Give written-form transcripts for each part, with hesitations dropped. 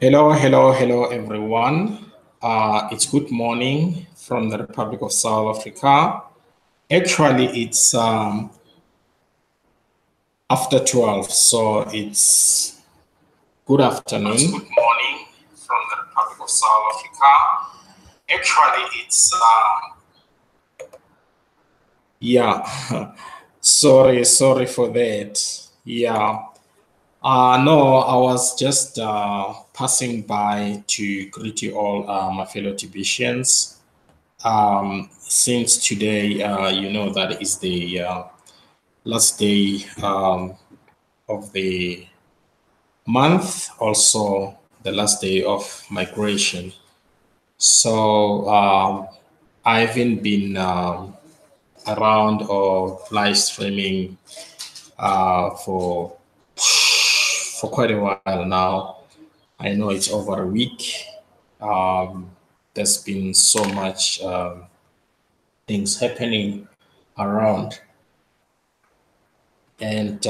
Hello, everyone. It's good morning from the Republic of South Africa. Actually, it's after 12, so it's good afternoon. It's good morning from the Republic of South Africa. Actually, it's yeah. Sorry for that. Yeah. No, I was just passing by to greet you all, my fellow Tibetians. Since today, you know that is the last day of the month, also the last day of migration. So I haven't been around or live streaming for quite a while now. I know it's over a week. Um, there's been so much things happening around. And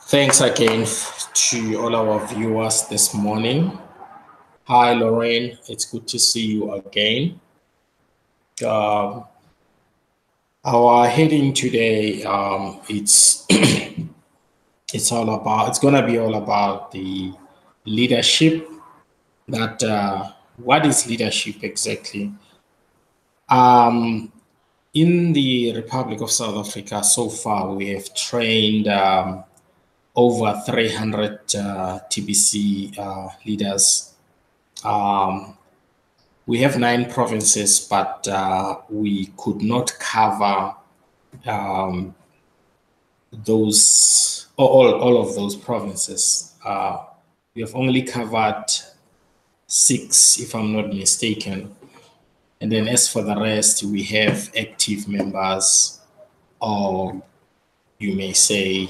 thanks again to all our viewers this morning. Hi, Lorraine. It's good to see you again. Our heading today, it's it's gonna be all about the leadership. That what is leadership exactly? In the Republic of South Africa, so far we have trained over 300 TBC leaders. We have 9 provinces, but we could not cover all of those provinces. We have only covered 6, if I'm not mistaken. And then as for the rest, we have active members, or you may say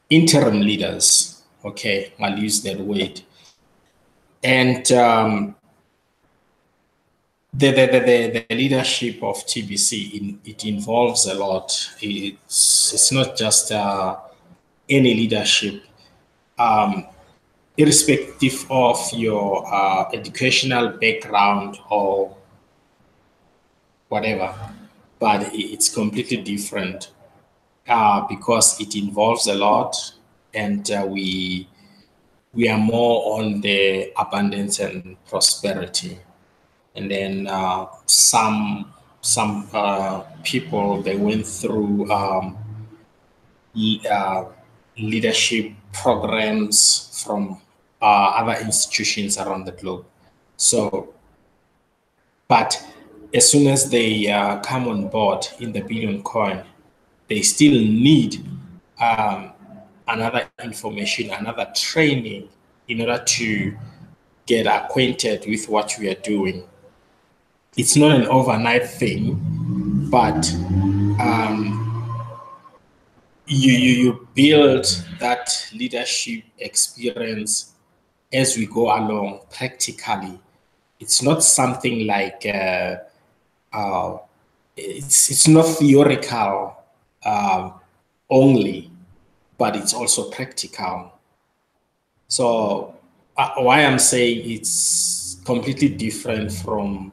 interim leaders. Okay, I'll use that word. And the leadership of TBC, it involves a lot. It's not just any leadership, irrespective of your educational background or whatever, but it's completely different because it involves a lot, and we are more on the abundance and prosperity. And then some people, they went through leadership programs from other institutions around the globe. So, but as soon as they come on board in the Billion Coin, they still need another information, another training in order to get acquainted with what we are doing. It's not an overnight thing, but you build that leadership experience as we go along practically. It's not something like it's not theoretical only, but it's also practical. So why I'm saying it's completely different from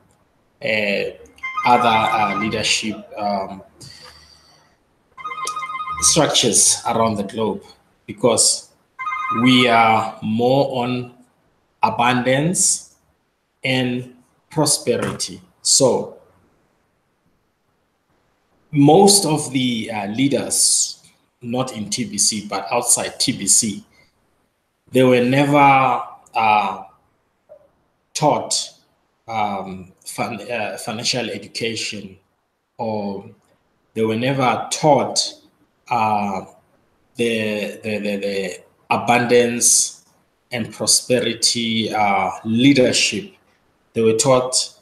other leadership structures around the globe, because we are more on abundance and prosperity. So most of the leaders, not in TBC, but outside TBC, they were never taught financial education, or they were never taught the abundance and prosperity leadership. They were taught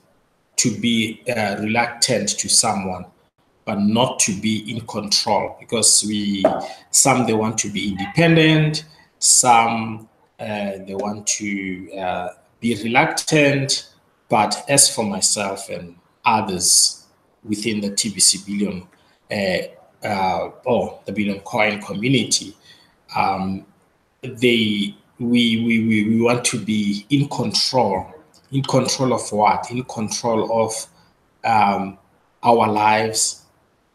to be reluctant to someone, but not to be in control, because some they want to be independent, some they want to be reluctant. But as for myself and others within the TBC Billion or the Billion Coin community, we want to be in control. In control of what? In control of our lives,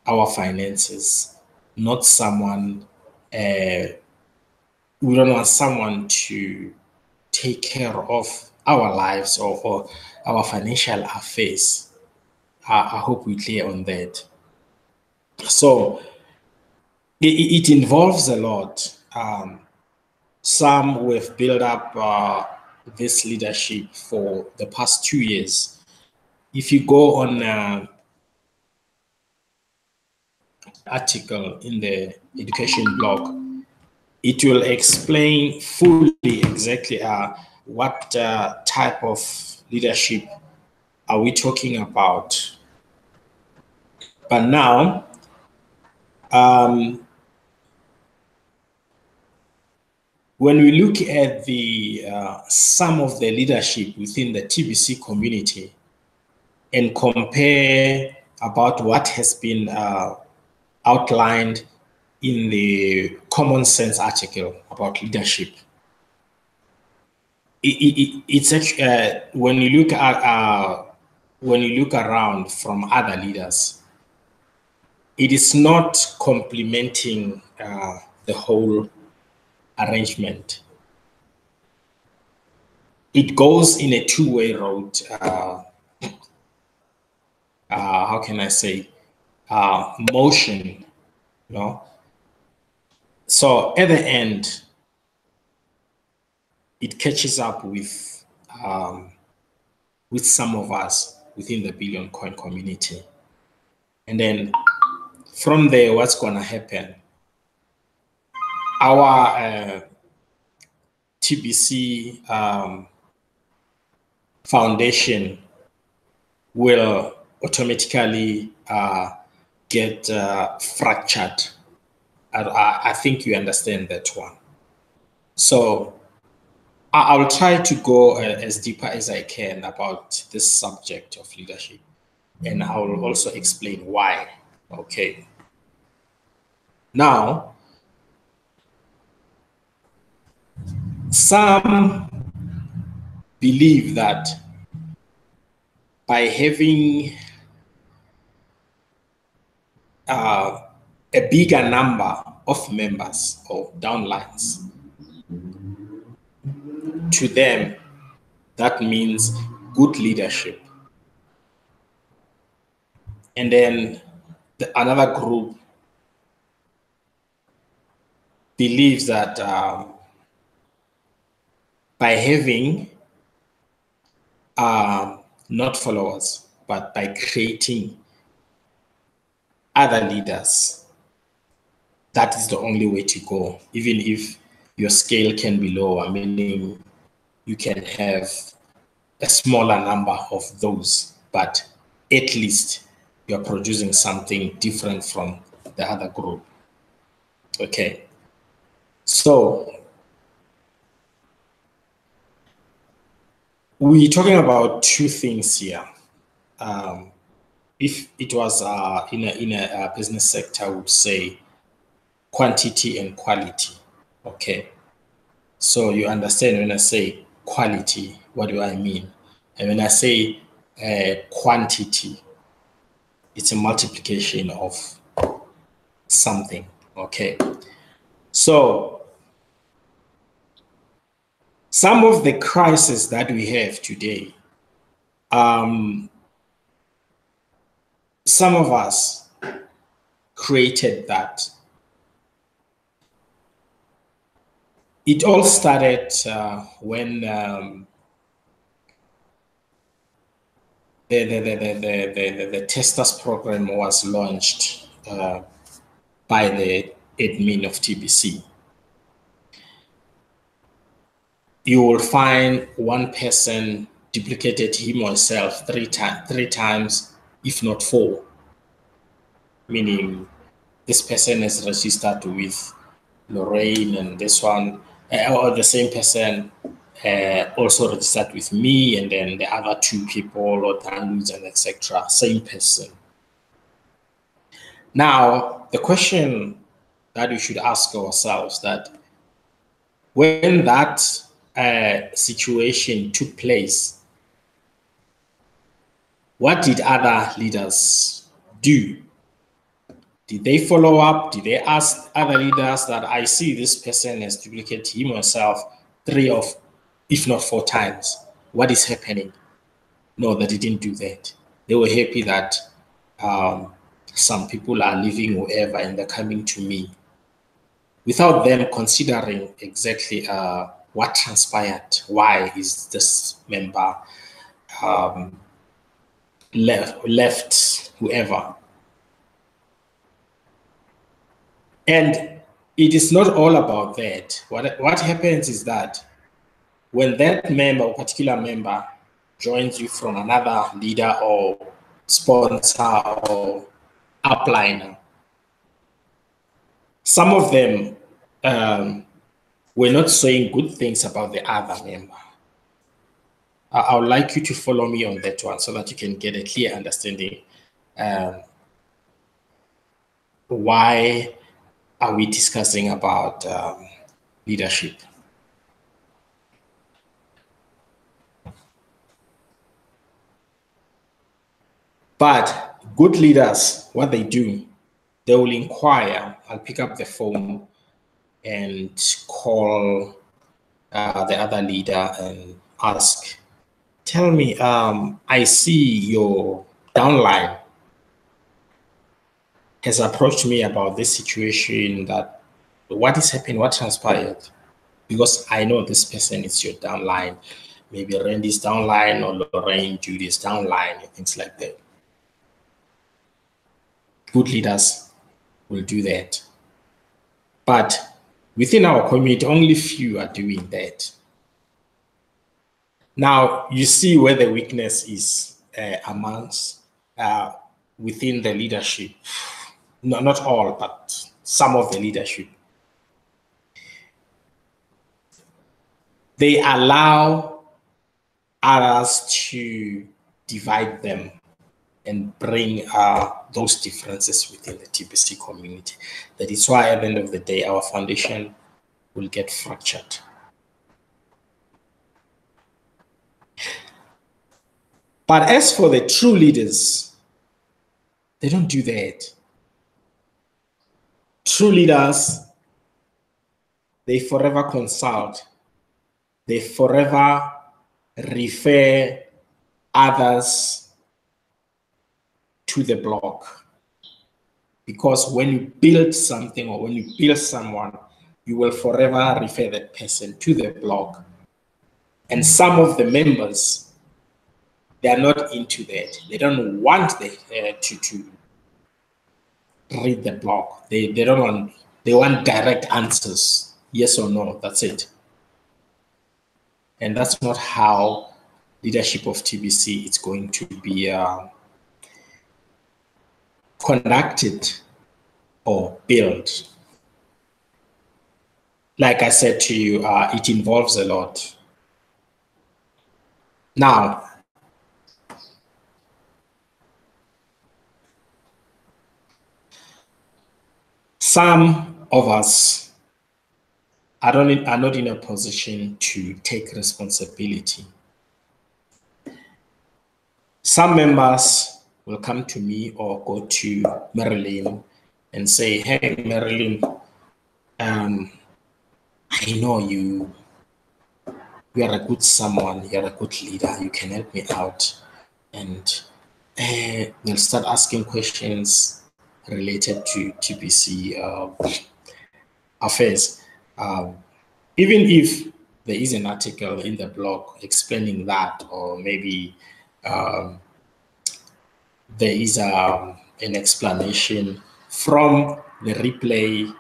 our finances, not someone. We don't want someone to take care of our lives or our financial affairs. I hope we're clear on that. So it involves a lot. Some we've built up this leadership for the past 2 years. If you go on article in the education blog, it will explain fully exactly what type of leadership are we talking about. But now, when we look at the some of the leadership within the TBC community and compare about what has been outlined in the Common Sense article about leadership, it's actually when you look at when you look around from other leaders, it is not complementing the whole arrangement. It goes in a two-way road. How can I say? Motion, you know. So at the end, it catches up with some of us within the Billion Coin community, and then from there, what's going to happen? Our TBC foundation will automatically get fractured. I think you understand that one. So I'll try to go as deeper as I can about this subject of leadership, and I will also explain why. Okay. Now, some believe that by having a bigger number of members or downlines, to them, that means good leadership. And then another group believes that by having not followers, but by creating other leaders, that is the only way to go, even if your scale can be lower, meaning you can have a smaller number of those, but at least you're producing something different from the other group. Okay. So we're talking about two things here. If it was in a business sector, I would say quantity and quality. Okay. So you understand when I say quality, what do I mean? And when I say quantity, it's a multiplication of something. Okay. So some of the crises that we have today, some of us created that. It all started when the Testers program was launched by the admin of TBC. You will find one person duplicated him or herself three times, if not four. Meaning this person is registered with Lorraine and this one, or the same person also registered with me, and then the other two people, or downloads and etc. Same person. Now, the question that we should ask ourselves that When that situation took place, what did other leaders do? Did they follow up? Did they ask other leaders that I see this person has duplicated him or herself 3 of, if not 4 times? What is happening? No, they didn't do that. They were happy that some people are leaving whoever and they're coming to me without them considering exactly what transpired. Why is this member left whoever? And it is not all about that. What happens is that when that member or particular member joins you from another leader or sponsor or upliner, some of them were not saying good things about the other member. I would like you to follow me on that one so that you can get a clear understanding. Why are we discussing about leadership? But good leaders, what they do, they will inquire. I'll pick up the phone and call the other leader and ask, tell me, I see your downline has approached me about this situation, that what is happening, what transpired? Because I know this person is your downline, maybe Randy's downline or Lorraine, Judy's downline, and things like that. Good leaders will do that. But within our community, only few are doing that. Now, you see where the weakness is amongst within the leadership. No, not all, but some of the leadership. They allow others to divide them and bring those differences within the TBC community. That is why at the end of the day, our foundation will get fractured. But as for the true leaders, they don't do that. True leaders, they forever consult. They forever refer others to the block. Because when you build something or when you build someone, you will forever refer that person to the block. And some of the members, they are not into that. They don't want to read the block. They don't want, they want direct answers, yes or no, that's it. And that's not how leadership of TBC is going to be conducted or built. Like I said to you, it involves a lot. Now, some of us are not in a position to take responsibility. Some members will come to me or go to Marilyn and say, hey, Marilyn, I know you are a good someone, you're a good leader, you can help me out. And they'll start asking questions related to TBC affairs. Even if there is an article in the blog explaining that, or maybe there is an explanation from the replay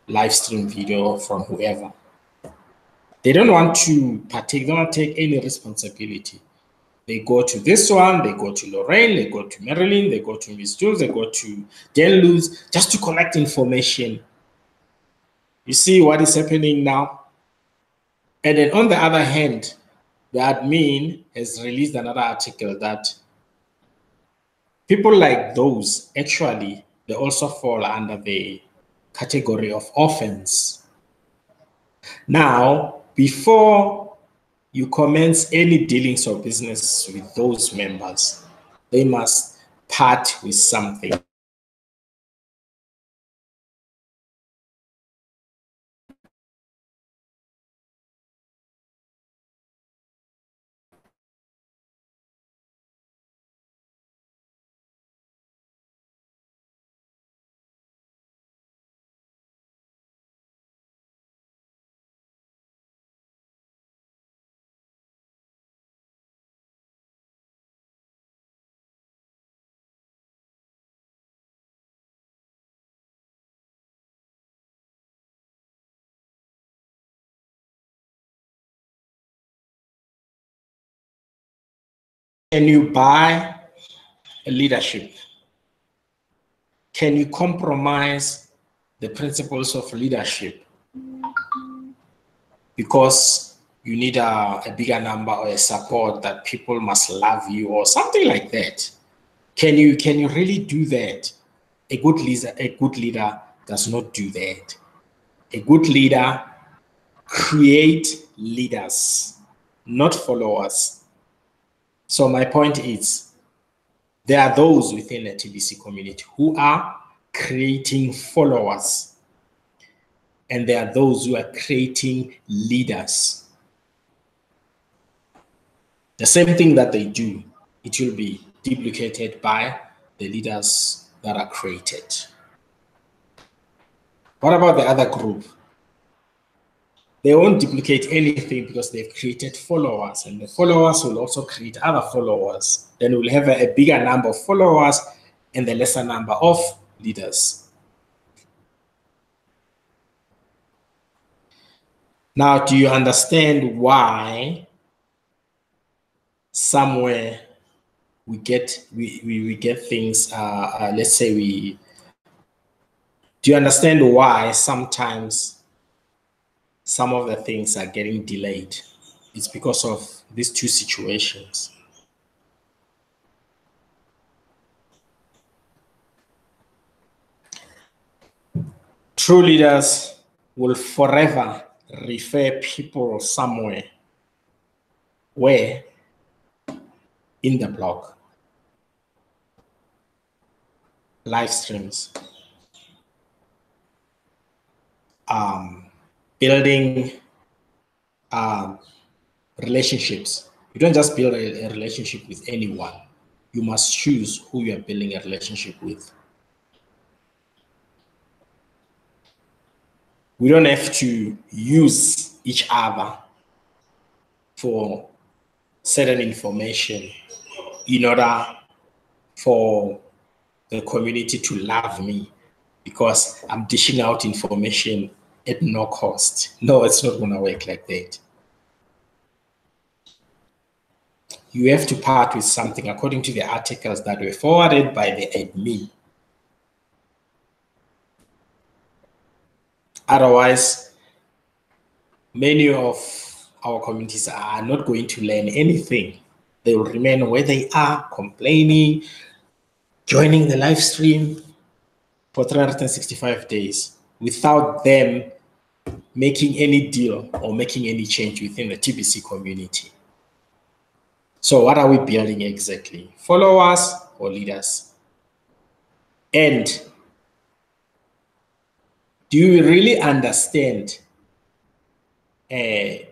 live stream video from whoever, they don't want to partake, they don't want to take any responsibility. They go to this one, they go to Lorraine, they go to Marilyn, they go to Miss Jules, they go to Dan Luz, just to collect information. You see what is happening now? And then on the other hand, the admin has released another article that people like those, actually, they also fall under the category of offense. Now, before you commence any dealings or business with those members, they must part with something. Can you buy a leadership? Can you compromise the principles of leadership because you need a bigger number or a support that people must love you or something like that? Can you really do that? A good leader does not do that. A good leader creates leaders, not followers. So my point is, there are those within the TBC community who are creating followers, and there are those who are creating leaders. The same thing that they do, it will be duplicated by the leaders that are created. What about the other group? They won't duplicate anything because they've created followers, and the followers will also create other followers. Then we'll have a bigger number of followers and the lesser number of leaders. Now, do you understand why somewhere we get things, let's say do you understand why sometimes some of the things are getting delayed? It's because of these two situations. True leaders will forever refer people somewhere where in the blog, live streams, building relationships. You don't just build a relationship with anyone. You must choose who you are building a relationship with. We don't have to use each other for certain information in order for the community to love me because I'm dishing out information at no cost. No, it's not going to work like that. You have to part with something according to the articles that were forwarded by the admin. Otherwise, many of our communities are not going to learn anything. They will remain where they are, complaining, joining the live stream for 365 days without them making any deal or making any change within the TBC community. So what are we building exactly? Followers or leaders? And do you really understand a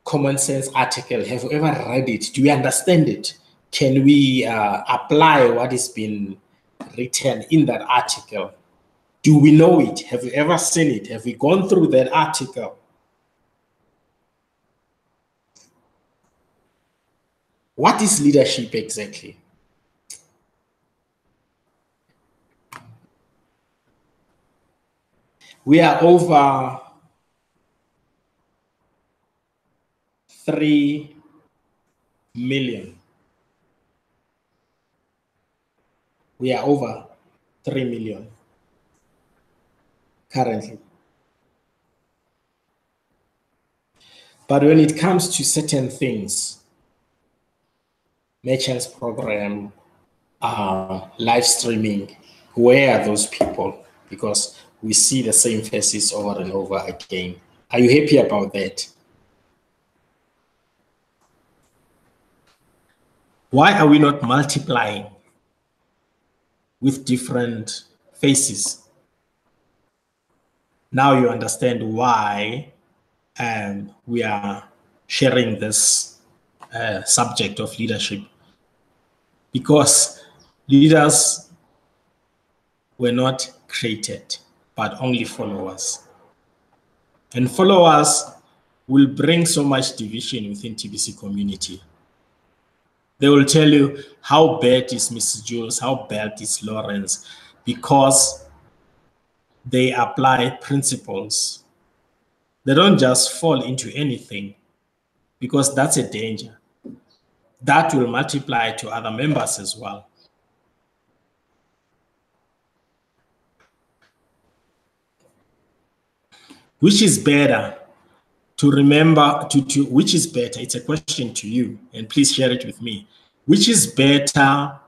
common sense article? Have you ever read it? Do you understand it? Can we apply what is been written in that article? Do we know it? Have you ever seen it? Have we gone through that article? What is leadership exactly? We are over 3 million. We are over 3 million currently. But when it comes to certain things, merchants program, live streaming, where are those people? Because we see the same faces over and over again. Are you happy about that? Why are we not multiplying with different faces? Now you understand why we are sharing this subject of leadership. Because leaders were not created, but only followers. And followers will bring so much division within TBC community. They will tell you how bad is Mrs. Jules, how bad is Lawrence, because they apply principles. They don't just fall into anything, because that's a danger. That will multiply to other members as well. Which is better to remember, which is better? It's a question to you, and please share it with me. Which is better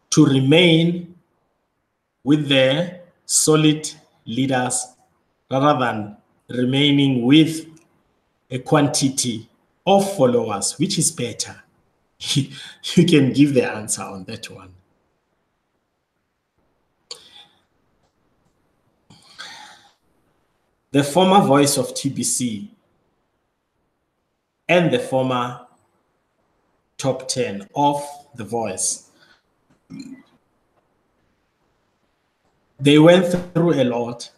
to remain with the solid leaders rather than remaining with a quantity of followers? Which is better? You can give the answer on that one. The former voice of TBC and the former top 10 of The Voice, they went through a lot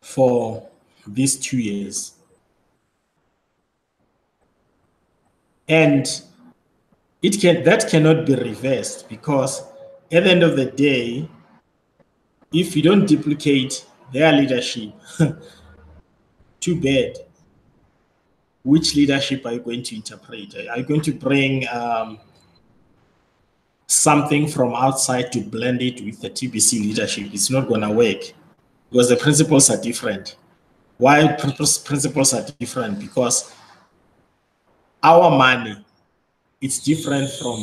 for these 2 years. And that cannot be reversed, because at the end of the day, if you don't duplicate their leadership, too bad. Which leadership are you going to interpret? Are you going to bring something from outside to blend it with the TBC leadership? It's not going to work, because the principles are different. Why principles are different? Because our money, it's different from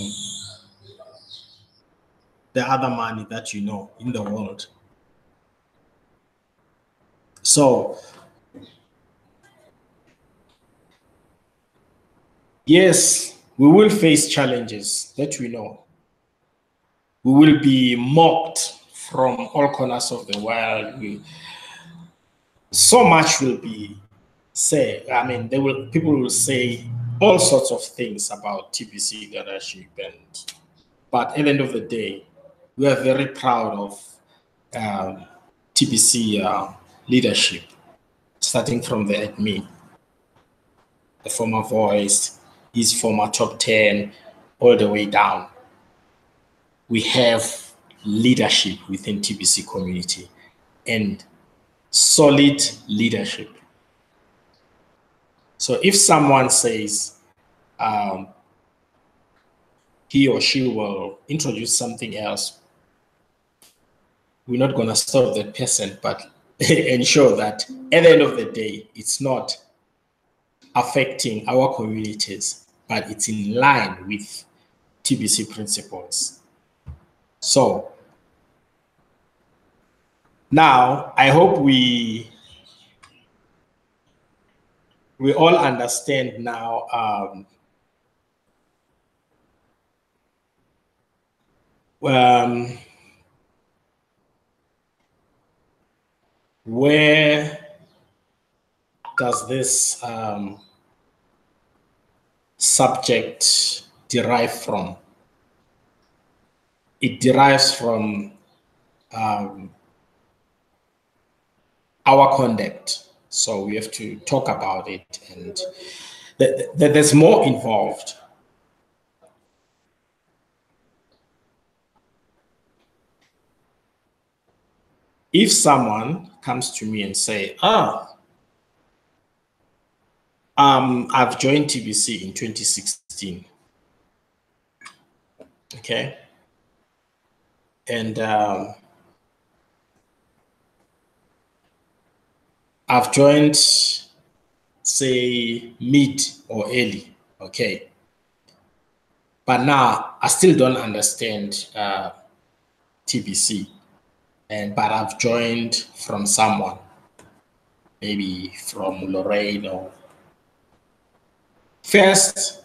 the other money that you know in the world. So, yes, we will face challenges that we know. We will be mocked from all corners of the world. So much will be said. I mean, people will say all sorts of things about TBC leadership, but at the end of the day, we are very proud of TBC leadership, starting from the admin, the former voice, his former top 10, all the way down. We have leadership within TBC community, and solid leadership. So if someone says he or she will introduce something else, we're not going to stop that person, but ensure that at the end of the day, it's not affecting our communities, but it's in line with TBC principles. So now I hope we all understand now where does this subject derive from? It derives from our conduct. So we have to talk about it, and there's more involved. If someone comes to me and say, I've joined TBC in 2016, okay, and I've joined, say, mid or early, okay, but now I still don't understand TBC. but I've joined from someone, maybe from Lorraine. Or first,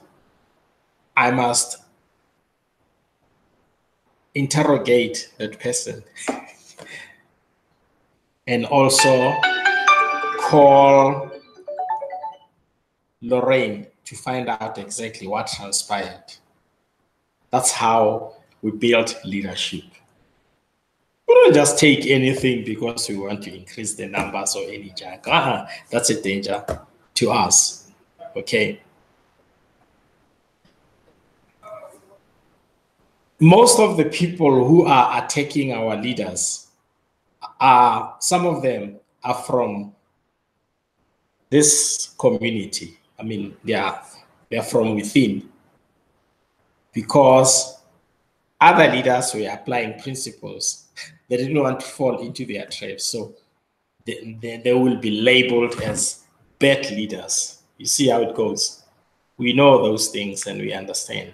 I must interrogate that person and also call Lorraine to find out exactly what transpired. That's how we build leadership. We don't just take anything because we want to increase the numbers or any junk. That's a danger to us. Okay. Most of the people who are attacking our leaders some of them are from this community. I mean, they're from within, because other leaders were applying principles. They didn't want to fall into their traps. So they will be labeled as bad leaders. You see how it goes. We know those things and we understand.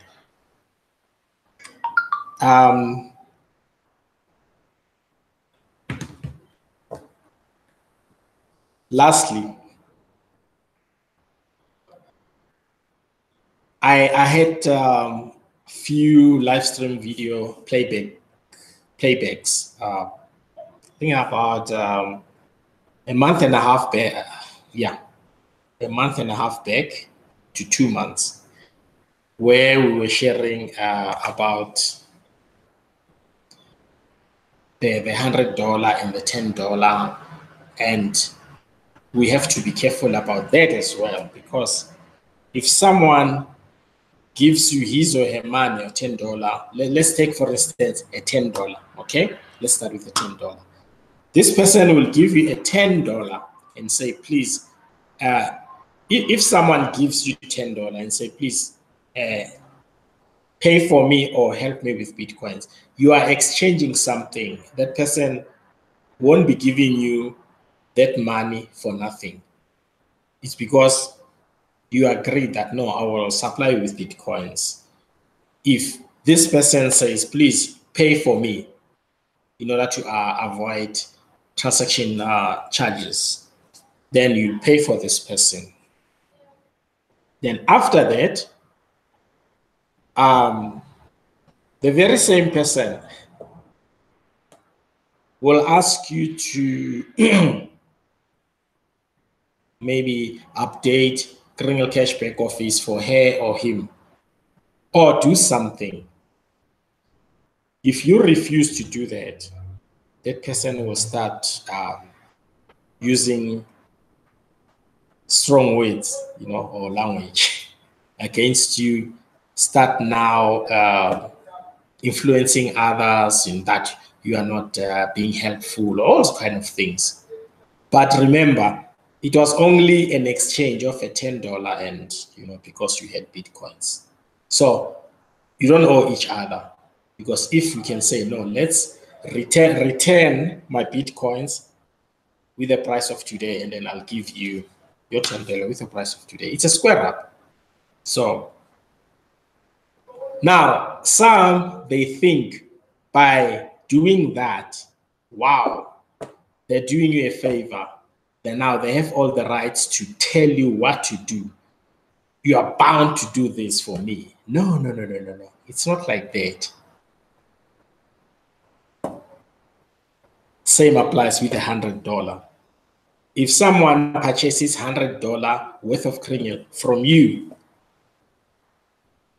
Lastly, I had few live stream video playbacks. I think about a month and a half back. A month and a half back to 2 months, where we were sharing about the $100 and the $10, and we have to be careful about that as well, because if someone gives you his or her money or $10, let's take for instance a $10. Okay, let's start with the $10. This person will give you a $10 and say, please, if someone gives you $10 and say, please pay for me or help me with Bitcoins, you are exchanging something. That person won't be giving you that money for nothing. It's because you agree that, no, I will supply you with Bitcoins. If this person says, please pay for me in order to avoid transaction charges, then you pay for this person. Then after that, the very same person will ask you to maybe update Kringle Cashback Office for her or him, or do something. If you refuse to do that, that person will start using strong words, or language against you, start now influencing others in that you are not being helpful, all those kind of things. But remember, it was only an exchange of a $10 and, because you had Bitcoins. So you don't owe each other, because if you can say, no, let's return my Bitcoins with the price of today, and then I'll give you your $10 with the price of today. It's a square up. So now some, they think by doing that, wow, they're doing you a favor. Then now they have all the rights to tell you what to do. You are bound to do this for me. No. It's not like that. Same applies with $100. If someone purchases $100 worth of Kringle from you,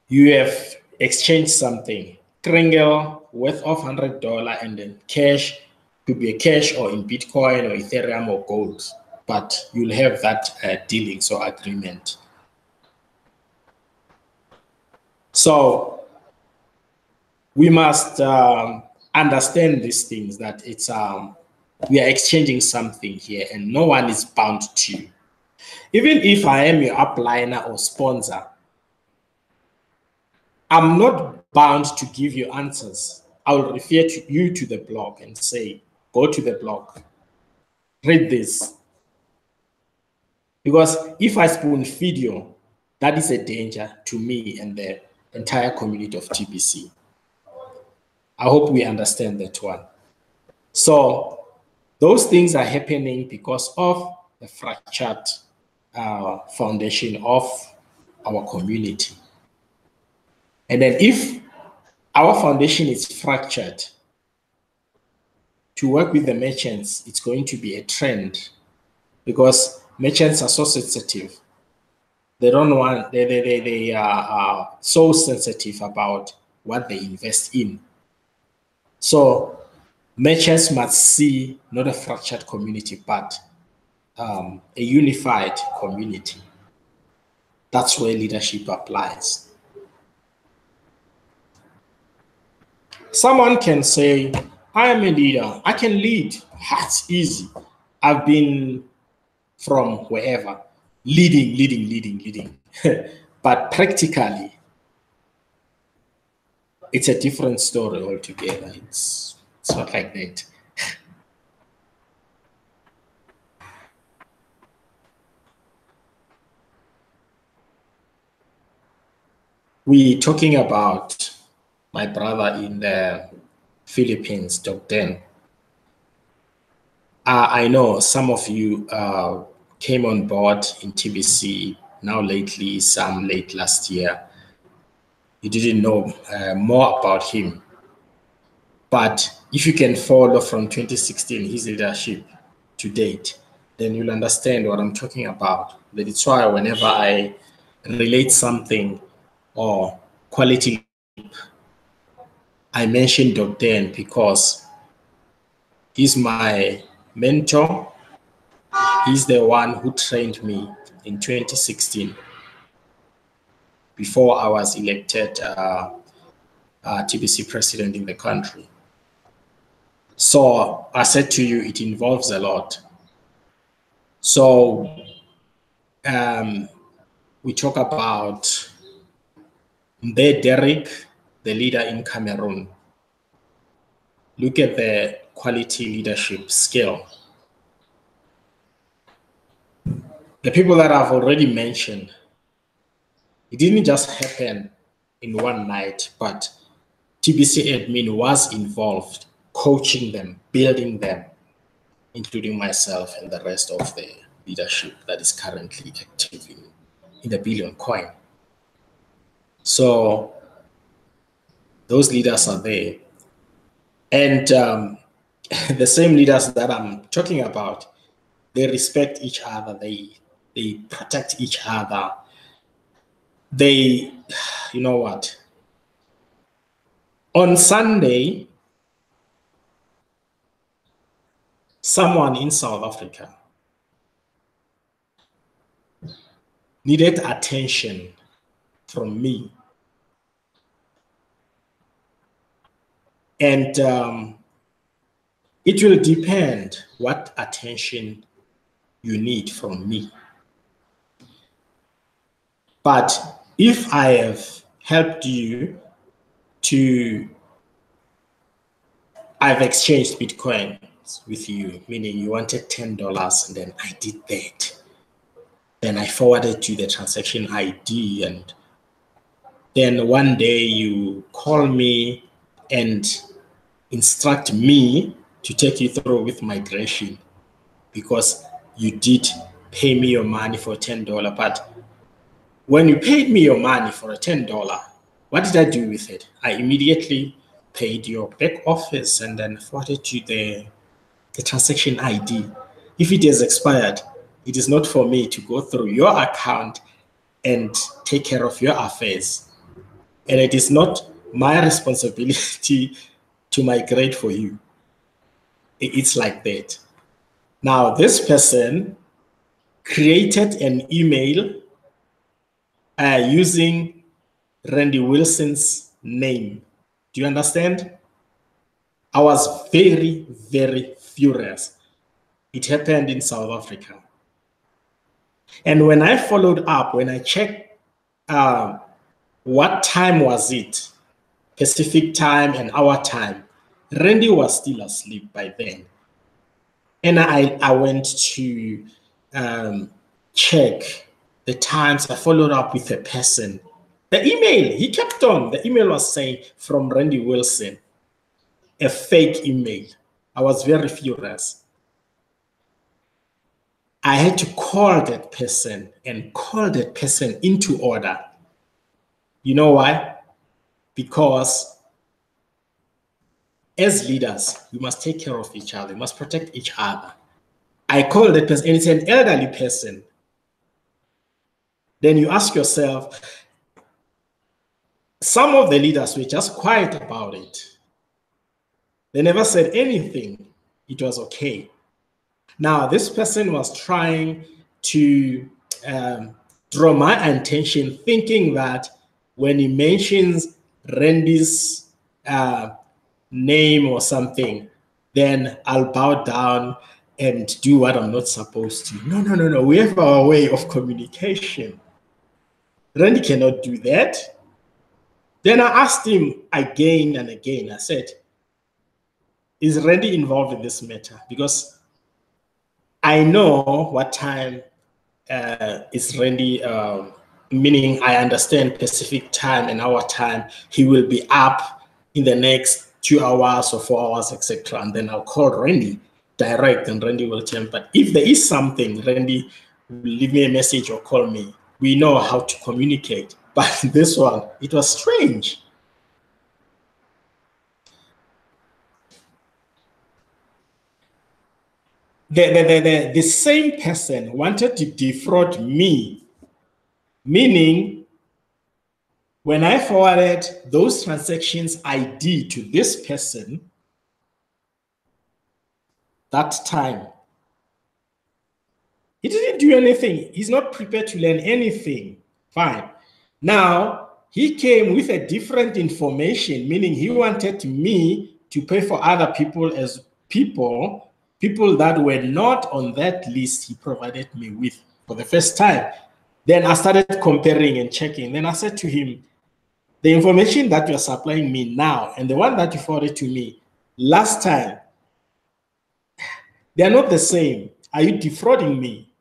you have exchanged something. Kringle worth of $100, and then cash, could be a cash or in Bitcoin or Ethereum or gold, but you'll have that dealings or agreement. So we must understand these things, that it's we are exchanging something here, and no one is bound to you. Even if I am your upliner or sponsor, I'm not bound to give you answers. I will refer you to the blog and say, go to the blog, read this. Because if I spoon feed you, that is a danger to me and the entire community of TBC. I hope we understand that one. So those things are happening because of the fractured foundation of our community. And then if our foundation is fractured, to work with the merchants, it's going to be a trend, because merchants are so sensitive. They don't want, they are so sensitive about what they invest in. So merchants must see not a fractured community, but a unified community. That's where leadership applies. Someone can say, I am a leader, I can lead. That's easy. I've been from wherever, leading. But practically, it's a different story altogether. It's not like that. We're talking about my brother in the Philippines, Dr. Dan. I know some of you came on board in TBC now lately, some late last year. You didn't know more about him. But if you can follow from 2016, his leadership to date, then you'll understand what I'm talking about. That it's why whenever I relate something or quality, I mention Dr. Dan because he's my mentor. He's the one who trained me in 2016 before I was elected TBC president in the country. So I said to you, it involves a lot. So we talk about Mbe Derrick, the leader in Cameroon. Look at the quality leadership skill. The people that I've already mentioned, it didn't just happen in one night, but TBC admin was involved, coaching them, building them, including myself and the rest of the leadership that is currently active in the Billion Coin. So those leaders are there. And the same leaders that I'm talking about, they respect each other, they protect each other. They, you know what? On Sunday, someone in South Africa needed attention from me. And it will depend what attention you need from me. But if I have helped you I've exchanged Bitcoin with you, meaning you wanted $10 and then I did that. Then I forwarded you the transaction ID, and then one day you call me and instruct me to take you through with migration because you did pay me your money for $10. But when you paid me your money for a $10, what did I do with it? I immediately paid your back office and then forwarded you the transaction ID. If it has expired, it is not for me to go through your account and take care of your affairs. And it is not my responsibility to migrate for you. It's like that. Now, this person created an email using Randy Wilson's name. Do you understand? I was very, very furious. It happened in South Africa. And when I followed up, when I checked what time was it, Pacific time and our time, Randy was still asleep by then. And I went to check the times. I followed up with a person. The email, he kept on. The email was saying from Randy Wilson, a fake email. I was very furious. I had to call that person and call that person into order. You know why? Because as leaders, we must take care of each other. We must protect each other. I called that person, and it's an elderly person. Then you ask yourself, some of the leaders were just quiet about it. They never said anything. It was okay. Now, this person was trying to draw my attention, thinking that when he mentions Randy's name or something, then I'll bow down and do what I'm not supposed to. No, no, no, no. We have our way of communication. Randy cannot do that. Then I asked him again and again. I said, is Randy involved in this matter? Because I know what time is Randy, meaning I understand Pacific time and our time. He will be up in the next 2 hours or 4 hours, etc. And then I'll call Randy direct and Randy will tell me. But if there is something, Randy will leave me a message or call me. We know how to communicate. But this one, it was strange. The same person wanted to defraud me, meaning when I forwarded those transactions ID to this person, that time, he didn't do anything. He's not prepared to learn anything. Fine. Now, he came with a different information, meaning he wanted me to pay for other people as people that were not on that list he provided me with for the first time. Then I started comparing and checking. Then I said to him, the information that you're supplying me now and the one that you forwarded to me last time, they're not the same. Are you defrauding me?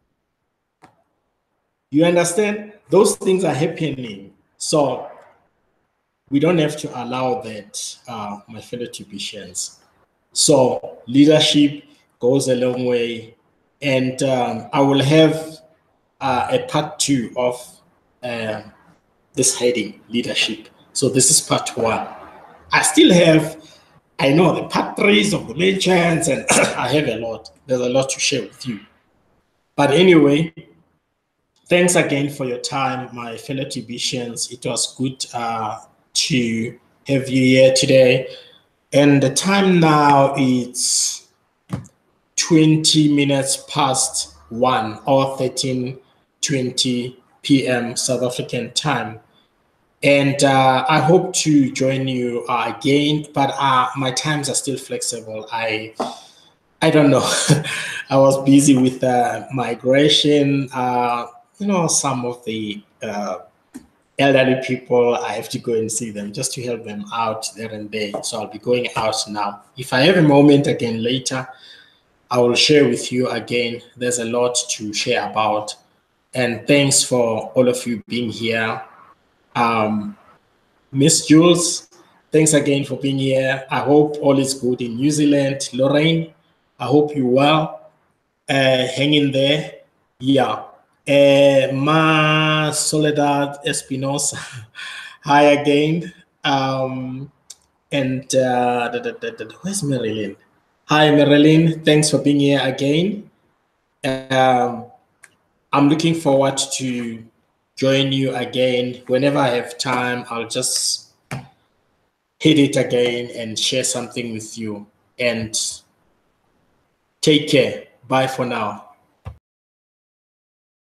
You understand? Those things are happening. So we don't have to allow that, my fellow Tupicians. So leadership goes a long way. And I will have a part 2 of this heading, leadership. So this is part 1. I still have, I know, the part 3s of the mentions, and I have a lot. There's a lot to share with you. But anyway, thanks again for your time, my fellow Tibetians. It was good to have you here today. And the time now is 20 minutes past 1 or 13:20 p.m. South African time. And I hope to join you again, but my times are still flexible. I don't know. I was busy with migration. Some of the elderly people, I have to go and see them just to help them out there and there. So I'll be going out now. If I have a moment again later, I will share with you again. There's a lot to share about. And thanks for all of you being here. Miss Jules, thanks again for being here. I hope all is good in New Zealand. Lorraine, I hope you're well. Hang in there. Yeah. Ma Soledad Espinosa, hi again. And where's Marilyn? Hi, Marilyn. Thanks for being here again. I'm looking forward to join you again. Whenever I have time, I'll just hit it again and share something with you. And take care. Bye for now.